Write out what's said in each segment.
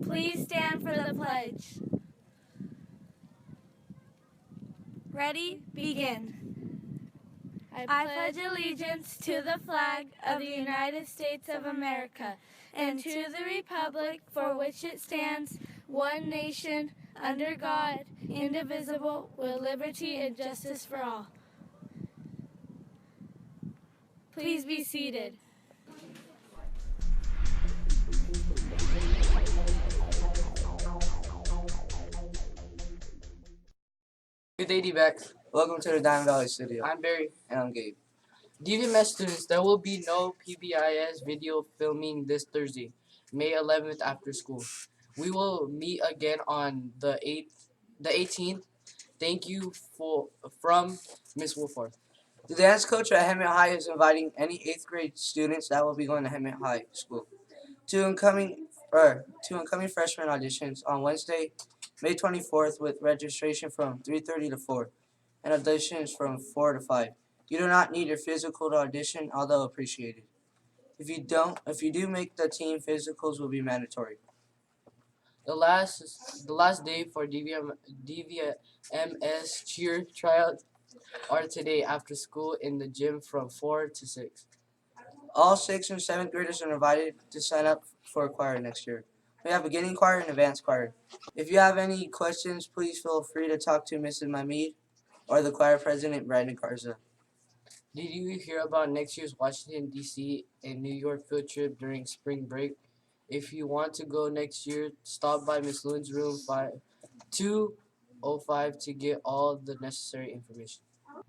Please stand for the pledge. Ready? Begin. I pledge allegiance to the flag of the United States of America and to the republic for which it stands, one nation, under God, indivisible, with liberty and justice for all. Please be seated. Good day, D-backs. Welcome to the Diamond Valley Studio. I'm Barry, and I'm Gabe. DVMS students, there will be no PBIS video filming this Thursday, May 11th after school. We will meet again on the 18th. Thank you from Miss Wolford. The dance coach at Hemet High is inviting any 8th grade students that will be going to Hemet High School to incoming freshman auditions on Wednesday, May 24th, with registration from 3:30 to 4 and auditions from 4 to 5. You do not need your physical to audition, although appreciated. If you do make the team, physicals will be mandatory. The last day for DVMS cheer tryouts are today after school in the gym from 4 to 6. All 6th and 7th graders are invited to sign up for a choir next year. We have beginning choir and advanced choir. If you have any questions, please feel free to talk to Mrs. Mahmoud or the choir president, Brandon Garza. Did you hear about next year's Washington, D.C. and New York field trip during spring break? If you want to go next year, stop by Miss Loon's room 205 to get all the necessary information.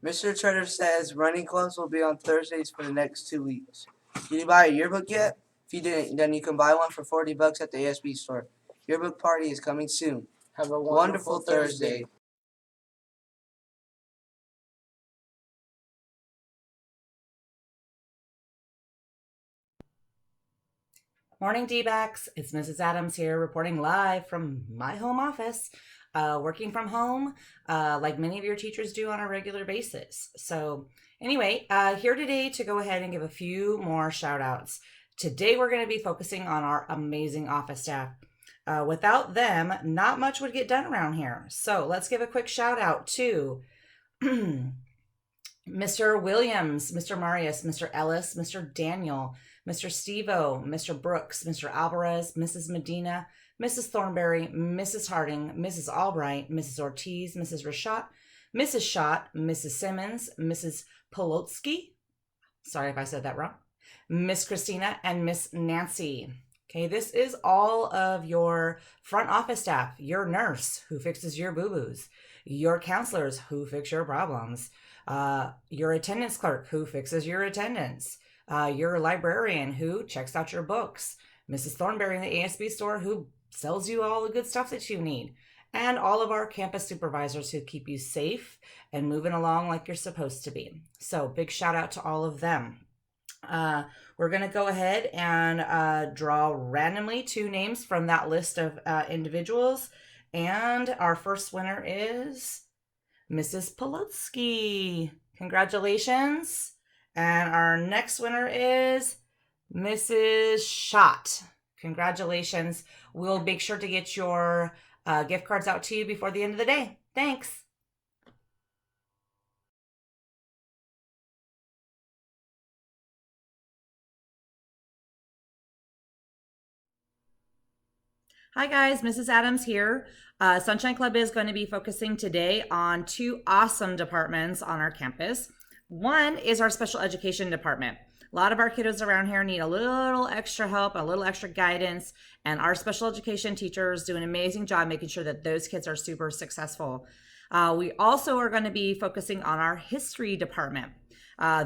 Mr. Treader says running clubs will be on Thursdays for the next 2 weeks. Did you buy a yearbook yet? If you didn't, then you can buy one for $40 at the ASB store. Yearbook party is coming soon. Have a wonderful Thursday. Morning, D-backs. It's Mrs. Adams here reporting live from my home office, working from home like many of your teachers do on a regular basis. So anyway, here today to go ahead and give a few more shout outs. Today we're going to be focusing on our amazing office staff. Without them, not much would get done around here. So let's give a quick shout out to Mr. Williams, Mr. Marius, Mr. Ellis, Mr. Daniel, Mr. Steve-O, Mr. Brooks, Mr. Alvarez, Mrs. Medina, Mrs. Thornberry, Mrs. Harding, Mrs. Albright, Mrs. Ortiz, Mrs. Rashat, Mrs. Schott, Mrs. Simmons, Mrs. Polotsky, sorry if I said that wrong, Miss Christina, and Miss Nancy. Okay, this is all of your front office staff, your nurse who fixes your boo-boos, your counselors who fix your problems, your attendance clerk who fixes your attendance, your librarian who checks out your books, Mrs. Thornberry in the ASB store who sells you all the good stuff that you need, and all of our campus supervisors who keep you safe and moving along like you're supposed to be. So big shout out to all of them. We're going to go ahead and draw randomly 2 names from that list of individuals. And our first winner is Mrs. Polotsky. Congratulations. And our next winner is Mrs. Schott. Congratulations. We'll make sure to get your gift cards out to you before the end of the day. Thanks. Hi guys, Mrs. Adams here. Sunshine Club is going to be focusing today on 2 awesome departments on our campus. One is our special education department. A lot of our kiddos around here need a little extra help, a little extra guidance, and our special education teachers do an amazing job making sure that those kids are super successful. We also are going to be focusing on our history department.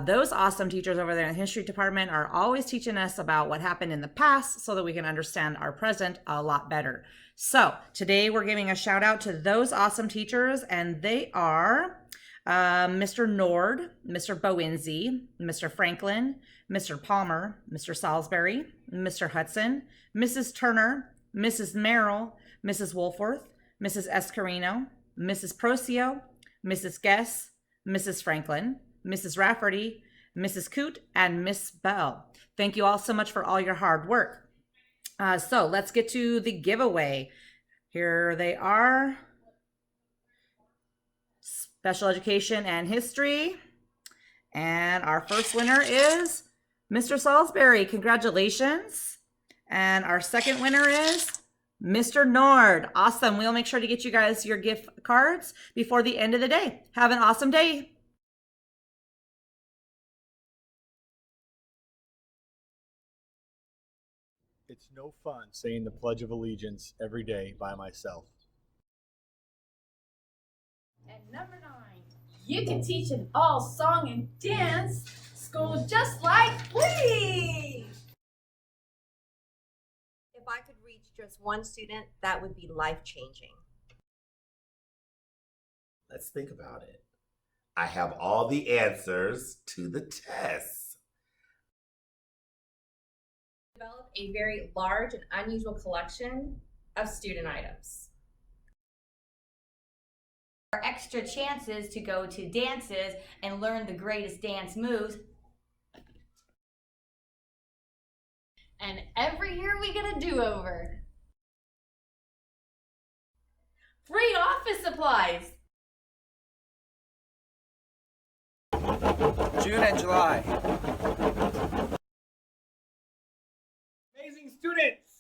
Those awesome teachers over there in the history department are always teaching us about what happened in the past so that we can understand our present a lot better. So today we're giving a shout out to those awesome teachers, and they are Mr. Nord, Mr. Bowenzi, Mr. Franklin, Mr. Palmer, Mr. Salisbury, Mr. Hudson, Mrs. Turner, Mrs. Merrill, Mrs. Wolforth, Mrs. Escarino, Mrs. Procio, Mrs. Guess, Mrs. Franklin, Mrs. Rafferty, Mrs. Coote, and Miss Bell. Thank you all so much for all your hard work. So let's get to the giveaway. Here they are. Special Education and History. And our first winner is Mr. Salisbury. Congratulations. And our second winner is Mr. Nord. Awesome. We'll make sure to get you guys your gift cards before the end of the day. Have an awesome day. It's no fun saying the Pledge of Allegiance every day by myself. And number 9, you can teach an all song and dance school just like we. If I could reach just one student, that would be life-changing. Let's think about it. I have all the answers to the tests. Develop a very large and unusual collection of student items. Extra chances to go to dances and learn the greatest dance moves. And every year we get a do-over. Free office supplies. June and July. Amazing students!